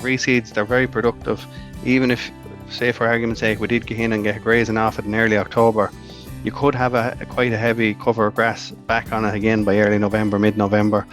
reseeds, they're very productive. Even if, say for argument's sake, we did get in and get grazing off it in early October, you could have quite a heavy cover of grass back on it again by early November, mid-November.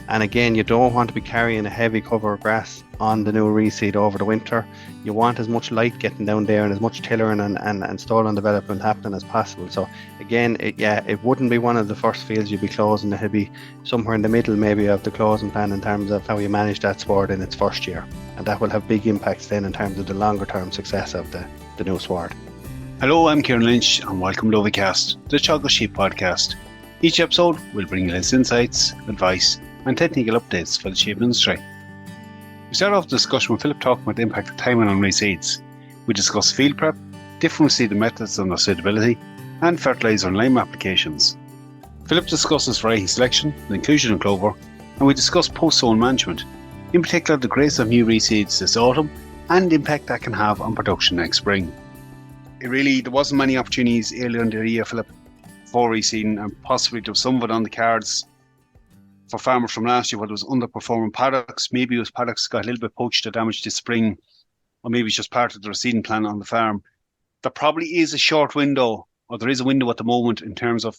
And again, you don't want to be carrying a heavy cover of grass on the new reseed over the winter. You want as much light getting down there and as much tillering and stolon development happening as possible. So again, it wouldn't be one of the first fields you'd be closing. It'd be somewhere in the middle maybe of the closing plan in terms of how you manage that sward in its first year. And that will have big impacts then in terms of the longer term success of the new sward. Hello, I'm Kieran Lynch and welcome to OviCast, the Teagasc Sheep podcast. Each episode will bring you less insights, advice and technical updates for the sheep industry. We start off the discussion with Philip talking about the impact of timing on reseeds. We discuss field prep, different reseeding methods and their suitability, and fertiliser and lime applications. Philip discusses variety selection and inclusion in Clover, and we discuss post-sowing management, in particular the growth of new reseeds this autumn and the impact that can have on production next spring. There wasn't many opportunities earlier in the year, Philip, for reseeding, and possibly there was some of it on the cards for farmers from last year, whether it was underperforming paddocks, maybe it was paddocks got a little bit poached or damaged this spring, or maybe it's just part of the reseeding plan on the farm. There probably is a short window, or there is a window at the moment in terms of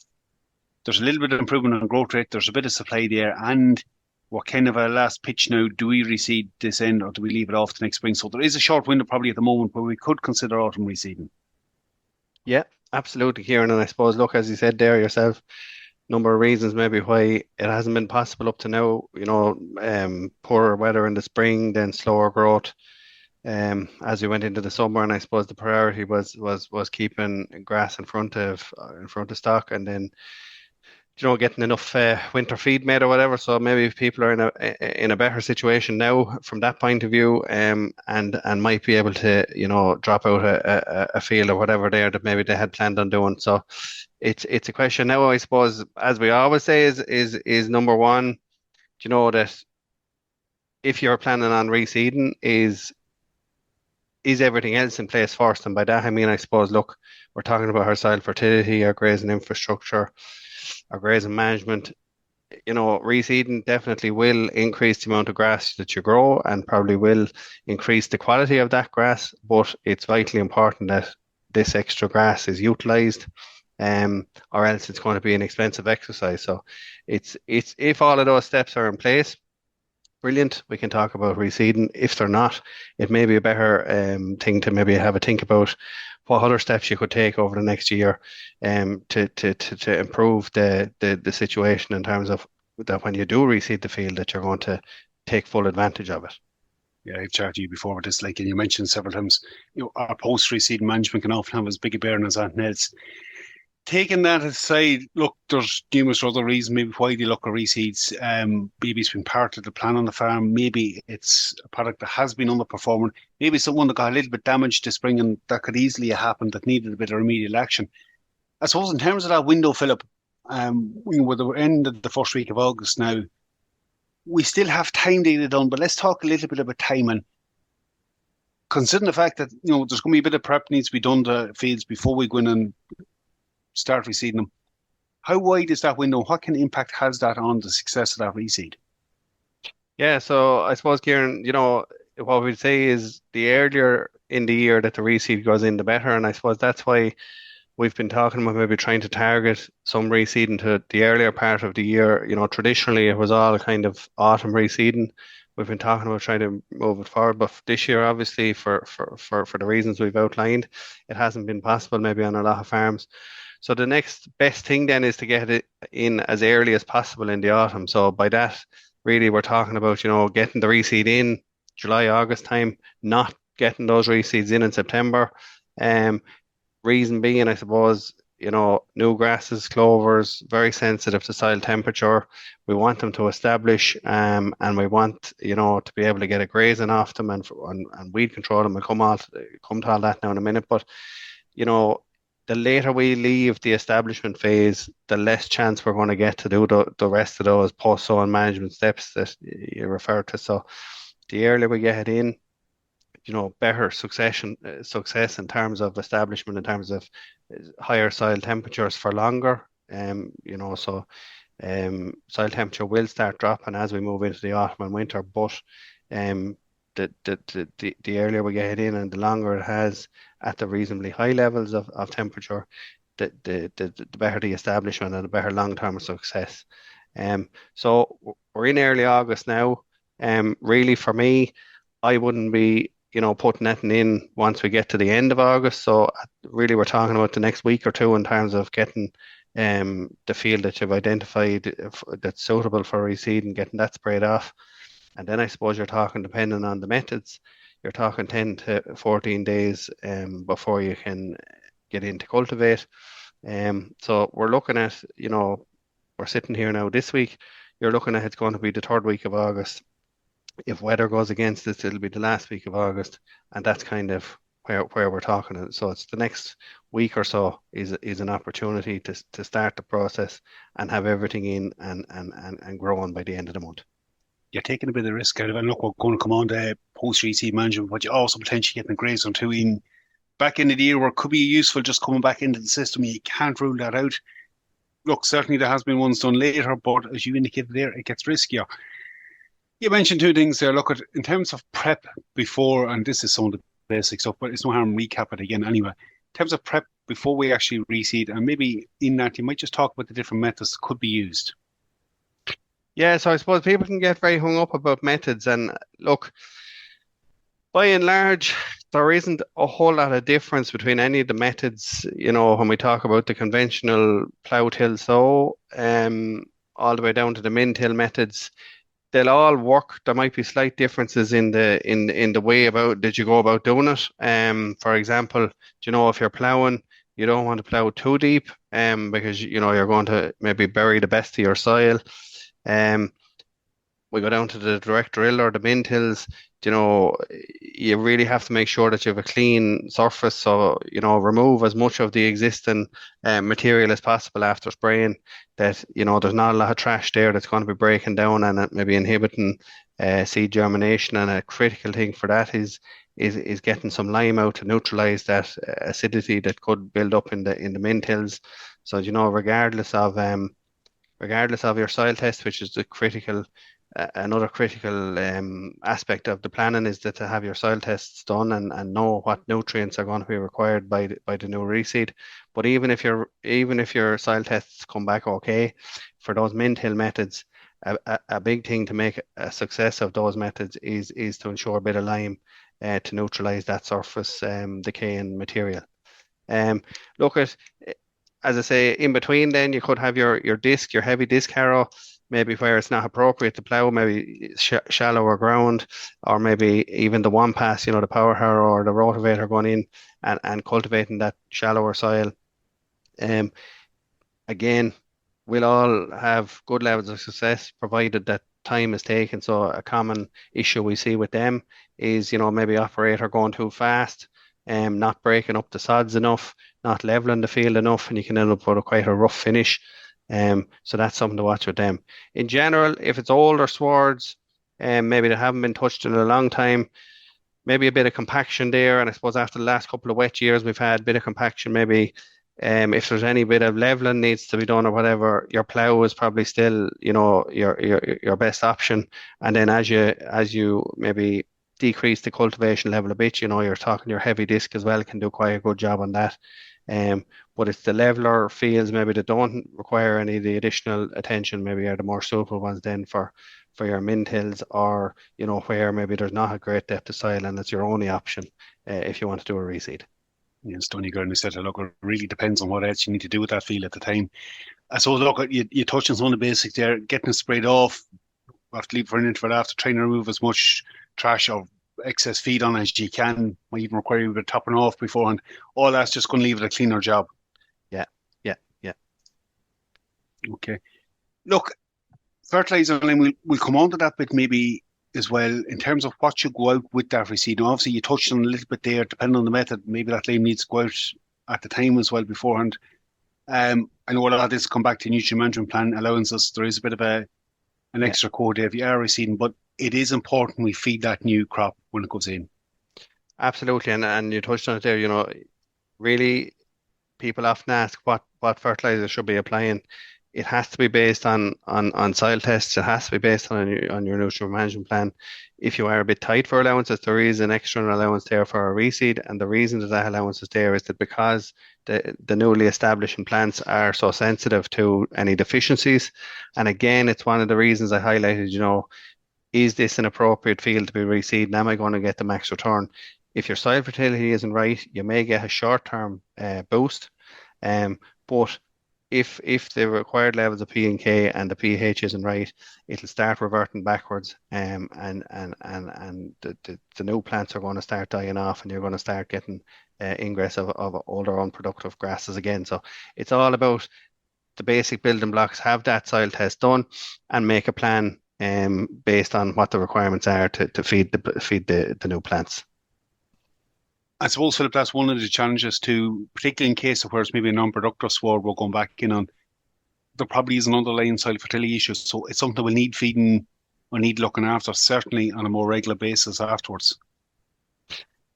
there's a little bit of improvement on growth rate, there's a bit of supply there, and we're kind of a last pitch now. Do we reseed this end or do we leave it off to next spring? So there is a short window probably at the moment where we could consider autumn reseeding. Yeah, absolutely, Kieran. And I suppose, look, as you said there yourself, number of reasons maybe why it hasn't been possible up to now. Poorer weather in the spring, then slower growth as we went into the summer. And I suppose the priority was keeping grass in front of stock, and then getting enough winter feed made or whatever. So maybe people are in a better situation now from that point of view, and might be able to drop out a field or whatever there that maybe they had planned on doing. So it's a question now, I suppose, as we always say, is number one, that if you're planning on reseeding, is everything else in place first? And by that I mean, I suppose, look, we're talking about our soil fertility, our grazing infrastructure, our grazing management. Reseeding definitely will increase the amount of grass that you grow and probably will increase the quality of that grass, but it's vitally important that this extra grass is utilised, or else it's going to be an expensive exercise. So it's if all of those steps are in place, brilliant, we can talk about reseeding. If they're not, it may be a better thing to maybe have a think about what other steps you could take over the next year to improve the situation in terms of that when you do reseed the field, that you're going to take full advantage of it. Yeah, I've chatted to you before about this, and you mentioned several times, our post-reseed management can often have as big a bearing as anything else. Taking that aside, look, there's numerous other reasons maybe why they look at reseeds. Maybe it's been part of the plan on the farm. Maybe it's a product that has been underperforming. Maybe someone that got a little bit damaged this spring and that could easily have happened, that needed a bit of remedial action. I suppose in terms of that window, Philip, with the end of the first week of August now, we still have time to get it done, but let's talk a little bit about timing. Considering the fact that, there's going to be a bit of prep needs to be done to fields before we go in and start reseeding them. How wide is that window? What kind of impact has that on the success of that reseed? Yeah, so I suppose, Kieran, what we'd say is the earlier in the year that the reseed goes in, the better. And I suppose that's why we've been talking about maybe trying to target some reseeding to the earlier part of the year. Traditionally it was all kind of autumn reseeding. We've been talking about trying to move it forward, but this year, obviously, for the reasons we've outlined, it hasn't been possible maybe on a lot of farms. So the next best thing then is to get it in as early as possible in the autumn. So by that, really, we're talking about, getting the reseed in July, August time, not getting those reseeds in September. Reason being, I suppose, new grasses, clovers, very sensitive to soil temperature. We want them to establish, and we want, to be able to get a grazing off them and weed control them. We'll come to all that now in a minute. But, the later we leave the establishment phase, the less chance we're going to get to do the rest of those post-sowing management steps that you referred to. So the earlier we get it in, better success in terms of establishment, in terms of higher soil temperatures for longer. Soil temperature will start dropping as we move into the autumn and winter, but the earlier we get in and the longer it has at the reasonably high levels of temperature, the better the establishment and the better long-term success. So we're in early August now. Really for me, I wouldn't be, putting anything in once we get to the end of August. So really we're talking about the next week or two in terms of getting the field that you've identified that's suitable for reseed and getting that sprayed off. And then I suppose you're talking, depending on the methods, you're talking 10 to 14 days before you can get in to cultivate. So we're looking at, we're sitting here now this week. You're looking at it's going to be the third week of August. If weather goes against us, it'll be the last week of August, and that's kind of where we're talking. So it's the next week or so is an opportunity to start the process and have everything in and growing by the end of the month. You're taking a bit of risk out of it. And look, we're going to come on to post-reseed management, but you're also potentially getting a Grazing too in back into the year where it could be useful just coming back into the system. You can't rule that out. Look, certainly there has been ones done later, but as you indicated there, it gets riskier. You mentioned two things there. Look, in terms of prep before, and this is some of the basic stuff, but it's no harm recap it again anyway. In terms of prep before we actually reseed, and maybe in that you might just talk about the different methods that could be used. Yeah, so I suppose people can get very hung up about methods, and look, by and large, there isn't a whole lot of difference between any of the methods, when we talk about the conventional plough till sow, all the way down to the min-till methods. They'll all work. There might be slight differences in the way about that you go about doing it. For example, if you're ploughing, you don't want to plough too deep, because you're going to maybe bury the best of your soil. We go down to the direct drill or the min tills. You really have to make sure that you have a clean surface. So, remove as much of the existing material as possible after spraying. That, there's not a lot of trash there that's going to be breaking down and maybe inhibiting seed germination. And a critical thing for that is getting some lime out to neutralize that acidity that could build up in the min tills. So, regardless of your soil test, which is the critical. Another critical aspect of the planning is that to have your soil tests done and know what nutrients are going to be required by the new reseed. But even if your soil tests come back okay, for those min-till methods, a big thing to make a success of those methods is to ensure a bit of lime to neutralize that surface decaying material. Look at, as I say, in between then you could have your disc, your heavy disc harrow, maybe where it's not appropriate to plough, maybe shallower ground, or maybe even the one pass, the power harrow or the rotavator going in and cultivating that shallower soil. Again, we'll all have good levels of success provided that time is taken. So a common issue we see with them is, maybe operator going too fast, not breaking up the sods enough, not leveling the field enough, and you can end up with quite a rough finish. So that's something to watch with them. In general, if it's older swards, maybe they haven't been touched in a long time, maybe a bit of compaction there. And I suppose after the last couple of wet years, we've had a bit of compaction. Maybe if there's any bit of leveling needs to be done or whatever, your plough is probably still, your best option. And then as you maybe decrease the cultivation level a bit, you're talking your heavy disc as well can do quite a good job on that. But it's the leveler fields maybe that don't require any of the additional attention, maybe are the more suitable ones then for your min tills, or where maybe there's not a great depth of soil and it's your only option if you want to do a reseed. Yeah, Stoney Gurney said, look, it really depends on what else you need to do with that field at the time. So look, you touched on some of the basics there, getting it sprayed off, you have to leave for an interval after, trying to remove as much trash or excess feed on as you can, might even require you a bit of topping off beforehand. All that's just going to leave it a cleaner job. Yeah. Okay. Look, fertilizer, and we'll come on to that bit maybe as well, in terms of what should go out with that reseed. Now, obviously, you touched on a little bit there, depending on the method, maybe that lime needs to go out at the time as well beforehand. I know a lot of this come back to nutrient management plan allowances. There is a bit of an extra code there if you are reseeding, but it is important we feed that new crop when it goes in. Absolutely, and you touched on it there. Really, people often ask what fertilizer should be applying. it has to be based on soil tests. It has to be based on your nutrient management plan. If you are a bit tight for allowances, there is an extra allowance there for a reseed, and the reason that that allowance is there is that because the newly establishing plants are so sensitive to any deficiencies, and again, it's one of the reasons I highlighted. Is this an appropriate field to be reseeded? Am I going to get the max return? If your soil fertility isn't right, you may get a short-term boost, but if the required levels of P and K and the pH isn't right, it'll start reverting backwards, and the new plants are going to start dying off, and you're going to start getting ingress of older unproductive grasses again. So it's all about the basic building blocks. Have that soil test done, and make a plan based on what the requirements are to feed the new plants. I suppose, Philip, that's one of the challenges too, particularly in case of where it's maybe a non-productive sward we're going back in on. There probably is an underlying soil fertility issue, so it's something we'll need feeding or need looking after, certainly on a more regular basis afterwards.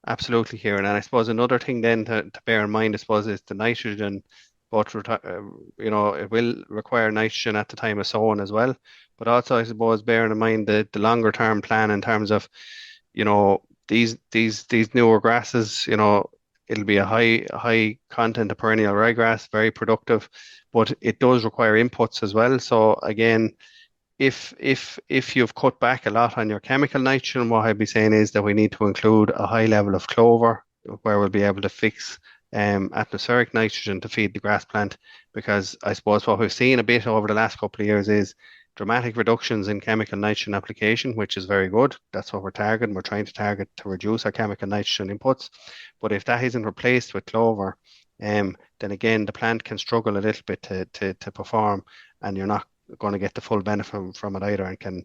Absolutely, Kieran. And I suppose another thing then to bear in mind, I suppose, is the nitrogen. But it will require nitrogen at the time of sowing as well. But also, I suppose, bearing in mind the longer term plan in terms of, these newer grasses, it'll be a high content of perennial ryegrass, very productive, but it does require inputs as well. So again, if you've cut back a lot on your chemical nitrogen, what I'd be saying is that we need to include a high level of clover where we'll be able to fix atmospheric nitrogen to feed the grass plant, because I suppose what we've seen a bit over the last couple of years is dramatic reductions in chemical nitrogen application, which is very good. That's what we're targeting. We're trying to target to reduce our chemical nitrogen inputs. But if that isn't replaced with clover, then again, the plant can struggle a little bit to perform, and you're not going to get the full benefit from it either, and can,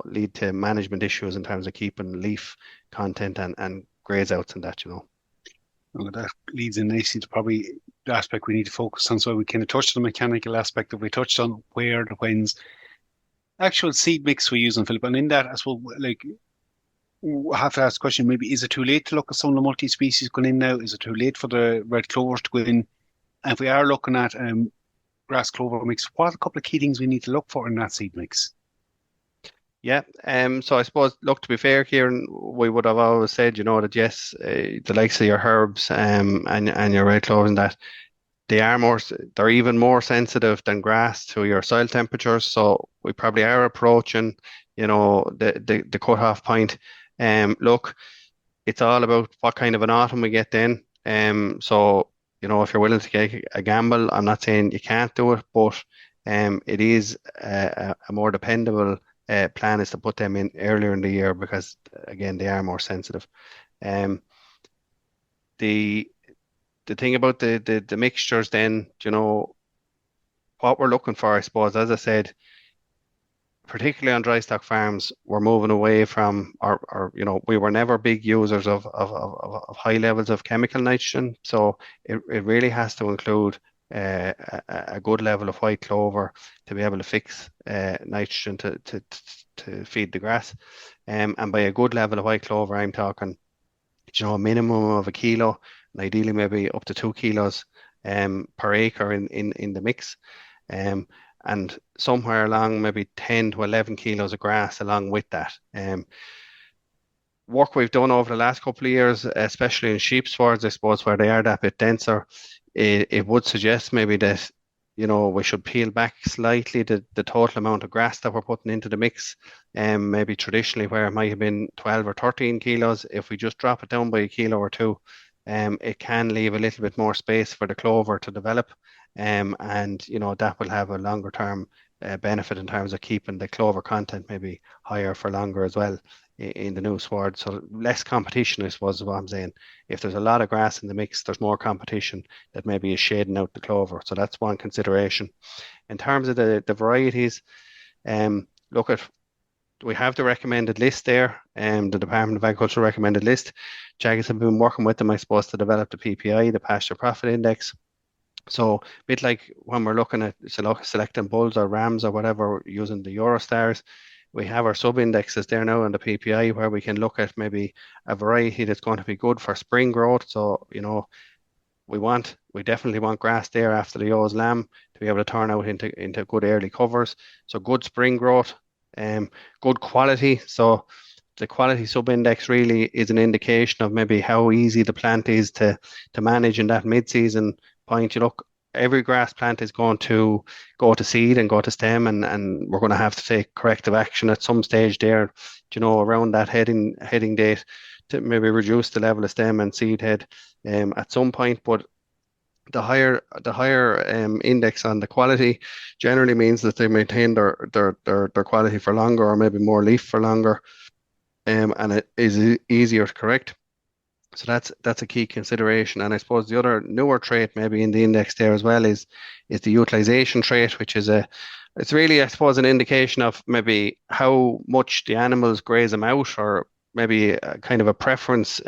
lead to management issues in terms of keeping leaf content and graze outs and that. Well, that leads in nicely to probably the aspect we need to focus on. So we kind of touched on the mechanical aspect that we touched on, where, the whens, actual seed mix we're using, Philip. And in that, I suppose, I have to ask the question, maybe, is it too late to look at some of the multi-species going in now? Is it too late for the red clovers to go in? And if we are looking at grass clover mix, what are a couple of key things we need to look for in that seed mix? Yeah, so I suppose, look, to be fair, Kieran, we would have always said, that yes, the likes of your herbs and your red clovers and that, they're even more sensitive than grass to your soil temperatures. So we probably are approaching, the cutoff point. Look, it's all about what kind of an autumn we get then. So, if you're willing to take a gamble, I'm not saying you can't do it, but it is a more dependable plan is to put them in earlier in the year, because again, they are more sensitive. The thing about the mixtures then, what we're looking for, I suppose, as I said, particularly on dry stock farms, we're moving away from we were never big users of high levels of chemical nitrogen. So it really has to include a good level of white clover to be able to fix nitrogen to feed the grass. And by a good level of white clover, I'm talking, a minimum of 1 kilo, and ideally maybe up to 2 kilos per acre in the mix. And somewhere along maybe 10 to 11 kilos of grass along with that. Work we've done over the last couple of years, especially in sheep swards, I suppose, where they are that bit denser, it would suggest maybe that, we should peel back slightly the total amount of grass that we're putting into the mix. Maybe traditionally where it might have been 12 or 13 kilos, if we just drop it down by 1 kilo or 2, it can leave a little bit more space for the clover to develop. And that will have a longer term benefit in terms of keeping the clover content maybe higher for longer as well in the new sward. So less competition, I suppose, is what I'm saying. If there's a lot of grass in the mix, there's more competition that maybe is shading out the clover. So that's one consideration. In terms of the varieties, we have the recommended list there, the Department of Agriculture recommended list. Teagasc have been working with them, I suppose, to develop the PPI, the Pasture Profit Index. So a bit like when we're looking at selecting bulls or rams or whatever using the Eurostars, we have our sub-indexes there now in the PPI where we can look at maybe a variety that's going to be good for spring growth. So, we definitely want grass there after the Eo's lamb to be able to turn out into good early covers. So good spring growth, good quality. So the quality sub-index really is an indication of maybe how easy the plant is to manage in that mid-season point. You look, every grass plant is going to go to seed and go to stem, and we're going to have to take corrective action at some stage there, around that heading date to maybe reduce the level of stem and seed head at some point. But the higher index on the quality generally means that they maintain their quality for longer, or maybe more leaf for longer, and it is easier to correct. So that's a key consideration. And I suppose the other newer trait maybe in the index there as well is the utilization trait, which is it's really, I suppose, an indication of maybe how much the animals graze them out, or maybe a kind of a preference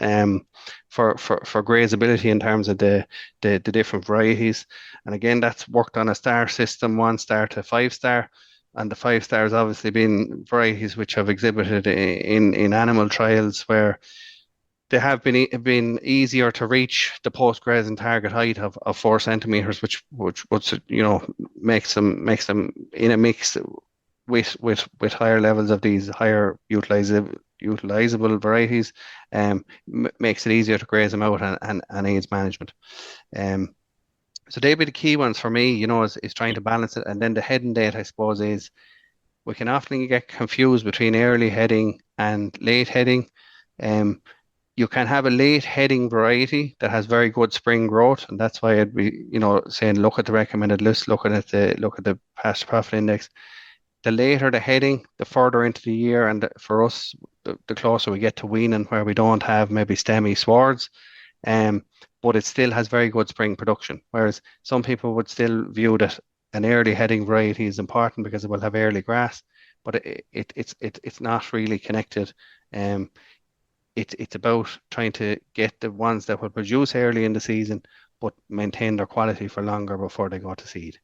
for grazability in terms of the different varieties. And again, that's worked on a star system, 1 star to 5 star. And the 5 stars obviously being varieties which have exhibited in animal trials where they have been easier to reach the post-grazing target height of 4 centimeters, which makes them in a mix with higher levels of these higher utilizable varieties, makes it easier to graze them out and aids management. So they'd be the key ones for me, is trying to balance it. And then the heading date, I suppose, is we can often get confused between early heading and late heading. You can have a late heading variety that has very good spring growth, and that's why I'd be, saying look at the recommended list, look at the past profit index. The later the heading, the further into the year, and for us, the closer we get to weaning, where we don't have maybe stemmy swards, but it still has very good spring production. Whereas some people would still view that an early heading variety is important because it will have early grass, but it's not really connected. It's about trying to get the ones that will produce early in the season, but maintain their quality for longer before they go to seed.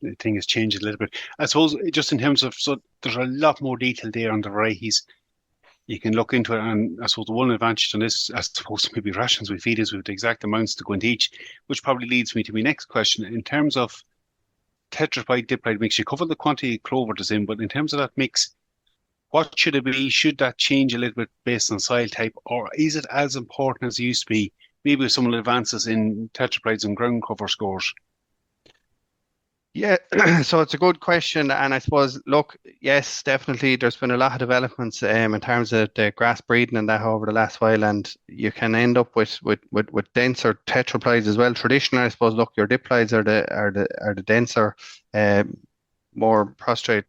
The thing has changed a little bit. I suppose just in terms of, so there's a lot more detail there on the varieties. You can look into it, and I suppose the one advantage on this, as opposed to maybe rations we feed, is with the exact amounts to go into each, which probably leads me to my next question. In terms of tetraploid, diploid mix, you covered the quantity Clover does in, but in terms of that mix, what should it be? Should that change a little bit based on soil type, or is it as important as it used to be, maybe with some of the advances in tetraploids and ground cover scores? Yeah, so it's a good question, and I suppose, look, yes, definitely, there's been a lot of developments in terms of the grass breeding and that over the last while, and you can end up with denser tetraploids as well. Traditionally, I suppose, look, your diploids are the denser, more prostrate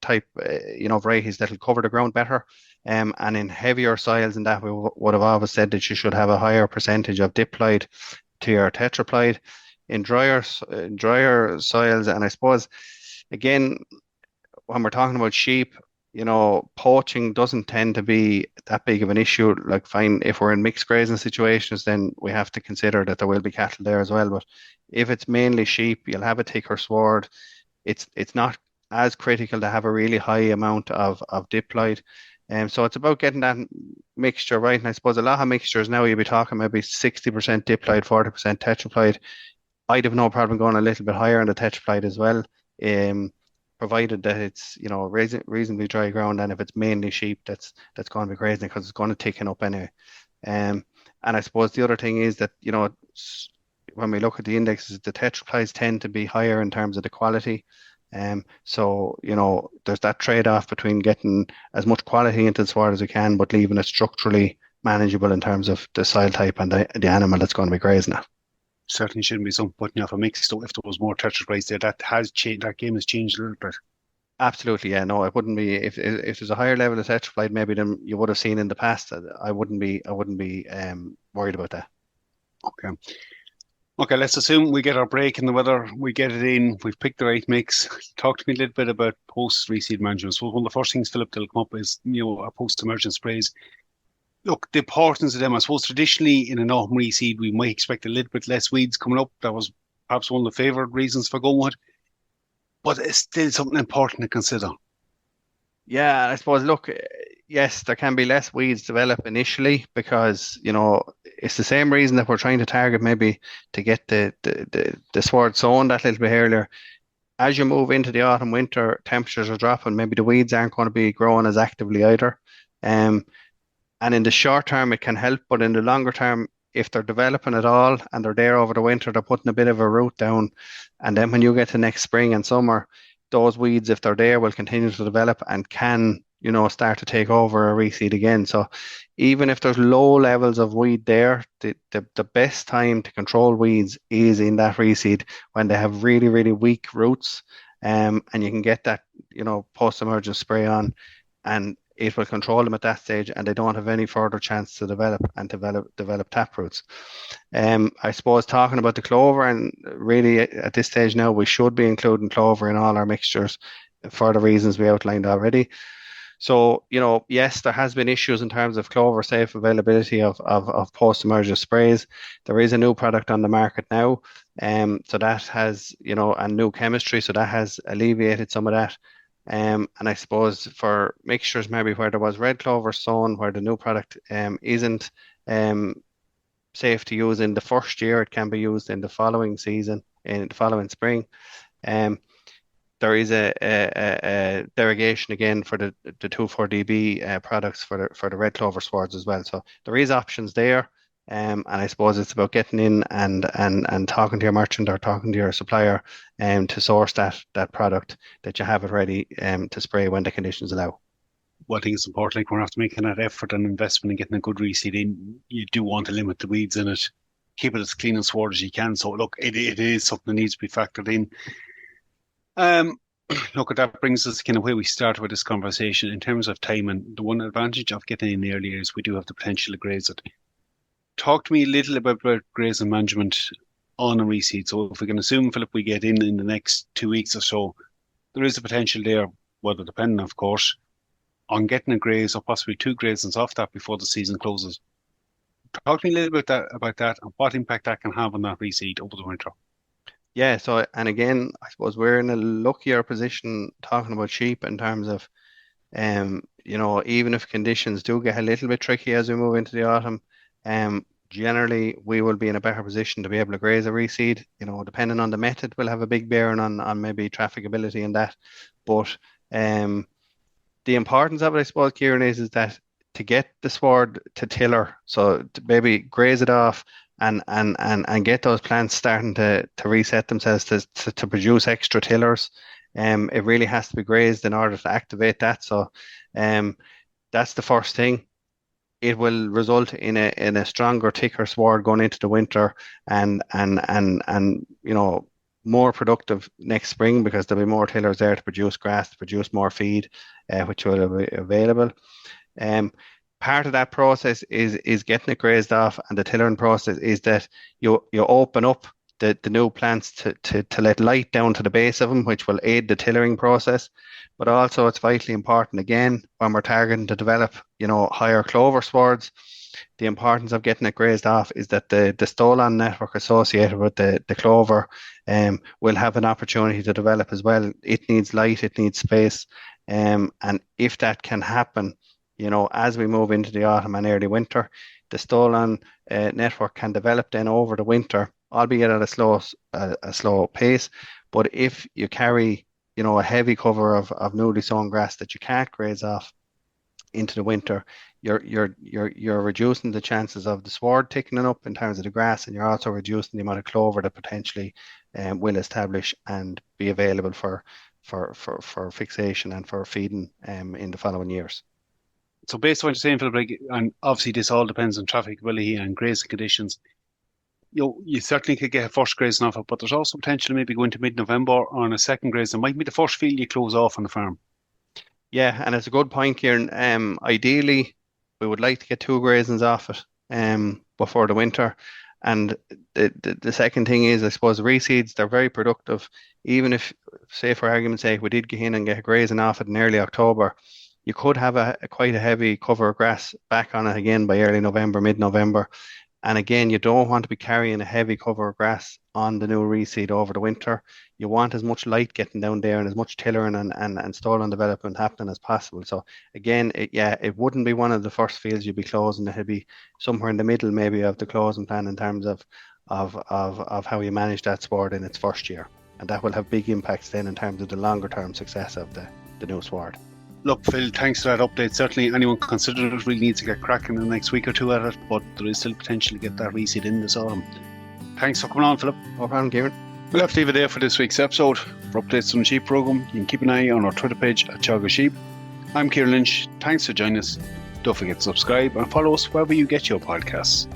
type, varieties that'll cover the ground better. And in heavier soils, and that we would have always said that you should have a higher percentage of diploid to your tetraploid. In drier soils, and I suppose, again, when we're talking about sheep, poaching doesn't tend to be that big of an issue. Like, fine, if we're in mixed grazing situations, then we have to consider that there will be cattle there as well. But if it's mainly sheep, you'll have a thicker sward. It's not as critical to have a really high amount of diploid. So it's about getting that mixture right. And I suppose a lot of mixtures now, you'll be talking maybe 60% diploid, 40% tetraploid. I'd have no problem going a little bit higher on the tetraploid as well, provided that it's reasonably dry ground, and if it's mainly sheep that's going to be grazing, because it's going to thicken up anyway. And I suppose the other thing is that when we look at the indexes, the tetraploids tend to be higher in terms of the quality. So there's that trade-off between getting as much quality into the sward as we can, but leaving it structurally manageable in terms of the soil type and the animal that's going to be grazing it. Certainly shouldn't be something putting off a mix. So if there was more tetraploids there, that has changed. That game has changed a little bit. Absolutely, yeah. No, it wouldn't be if there's a higher level of tetraploid maybe than you would have seen in the past. I wouldn't be worried about that. Okay. Let's assume we get our break in the weather. We get it in. We've picked the right mix. Talk to me a little bit about post-reseed management. So one of the first things, Philip, that'll come up is our post-emergent sprays. Look, the importance of them, I suppose traditionally in an autumn reseed, we might expect a little bit less weeds coming up. That was perhaps one of the favourite reasons for going with it. But it's still something important to consider. Yeah, I suppose, look, yes, there can be less weeds develop initially because, it's the same reason that we're trying to target maybe to get the sward sown that little bit earlier. As you move into the autumn, winter, temperatures are dropping, maybe the weeds aren't going to be growing as actively either. Um, and in the short term, it can help, but in the longer term, if they're developing at all and they're there over the winter, they're putting a bit of a root down. And then when you get to next spring and summer, those weeds, if they're there, will continue to develop and can, start to take over a reseed again. So even if there's low levels of weed there, the best time to control weeds is in that reseed when they have really, really weak roots. And you can get that, post-emergent spray on, and it will control them at that stage, and they don't have any further chance to develop tap roots. I suppose talking about the clover, and really at this stage now, we should be including clover in all our mixtures for the reasons we outlined already. So, yes, there has been issues in terms of clover safe availability of post-emergent sprays. There is a new product on the market now, so that has, a new chemistry, so that has alleviated some of that. And I suppose for mixtures maybe where there was red clover sown, where the new product isn't safe to use in the first year, it can be used in the following season, in the following spring. There is a derogation again for the 2,4-DB products for the red clover swards as well. So there is options there. And I suppose it's about getting in and talking to your merchant or talking to your supplier to source that product, that you have it ready to spray when the conditions allow. Well, I think it's important, like, we're after making that effort and investment in getting a good reseed in. You do want to limit the weeds in it, keep it as clean and sward as you can. So look, it is something that needs to be factored in. Look, that brings us kind of where we started with this conversation in terms of time, and the one advantage of getting in earlier is we do have the potential to graze it. Talk to me a little about grazing management on a reseed. So if we can assume, Philip, we get in the next 2 weeks or so, there is a potential there, weather depending, of course, on getting a graze or possibly 2 grazings off that before the season closes. Talk to me a little bit about that and what impact that can have on that reseed over the winter. Yeah, so, and again, I suppose we're in a luckier position talking about sheep in terms of, even if conditions do get a little bit tricky as we move into the autumn, generally we will be in a better position to be able to graze a reseed. Depending on the method, will have a big bearing on maybe trafficability and that. But the importance of it, I suppose, Kieran, is that to get the sward to tiller, so to maybe graze it off and get those plants starting to reset themselves to produce extra tillers. It really has to be grazed in order to activate that. So that's the first thing. It will result in a stronger, thicker sward going into the winter and more productive next spring, because there'll be more tillers there to produce grass, to produce more feed, which will be available. Part of that process is getting it grazed off, and the tillering process is that you open up the new plants to let light down to the base of them, which will aid the tillering process. But also it's vitally important, again, when we're targeting to develop, higher clover swards, the importance of getting it grazed off is that the stolon network associated with the clover will have an opportunity to develop as well. It needs light, it needs space. And if that can happen, as we move into the autumn and early winter, the stolon network can develop then over the winter, albeit at a slow pace. But if you carry, a heavy cover of newly sown grass that you can't graze off into the winter, you're reducing the chances of the sward thickening up in terms of the grass, and you're also reducing the amount of clover that potentially will establish and be available for fixation and for feeding in the following years. So based on what you're saying, Philip, and obviously this all depends on trafficability and grazing conditions, you certainly could get a first grazing off it, but there's also potential maybe going to mid-November on a second grazing. It might be the first field you close off on the farm. Yeah, and it's a good point, Kieran. Ideally, we would like to get 2 grazings off it before the winter. And the second thing is, I suppose, reseeds, they're very productive. Even if, say for argument's sake, we did get in and get a grazing off it in early October, you could have quite a heavy cover of grass back on it again by early November, mid-November. And again, you don't want to be carrying a heavy cover of grass on the new reseed over the winter. You want as much light getting down there and as much tillering and stalling development happening as possible. So again, it wouldn't be one of the first fields you'd be closing. It'd be somewhere in the middle maybe of the closing plan in terms of how you manage that sward in its first year. And that will have big impacts then in terms of the longer term success of the new sward. Look, Phil, thanks for that update. Certainly anyone considering it really needs to get cracking in the next week or two at it, but there is still potential to get that reseed in this autumn. Thanks for coming on, Philip. No problem, Kieran. We'll have to leave it there for this week's episode. For updates on the sheep programme, you can keep an eye on our Twitter page at Teagasc Sheep. I'm Kieran Lynch. Thanks for joining us. Don't forget to subscribe and follow us wherever you get your podcasts.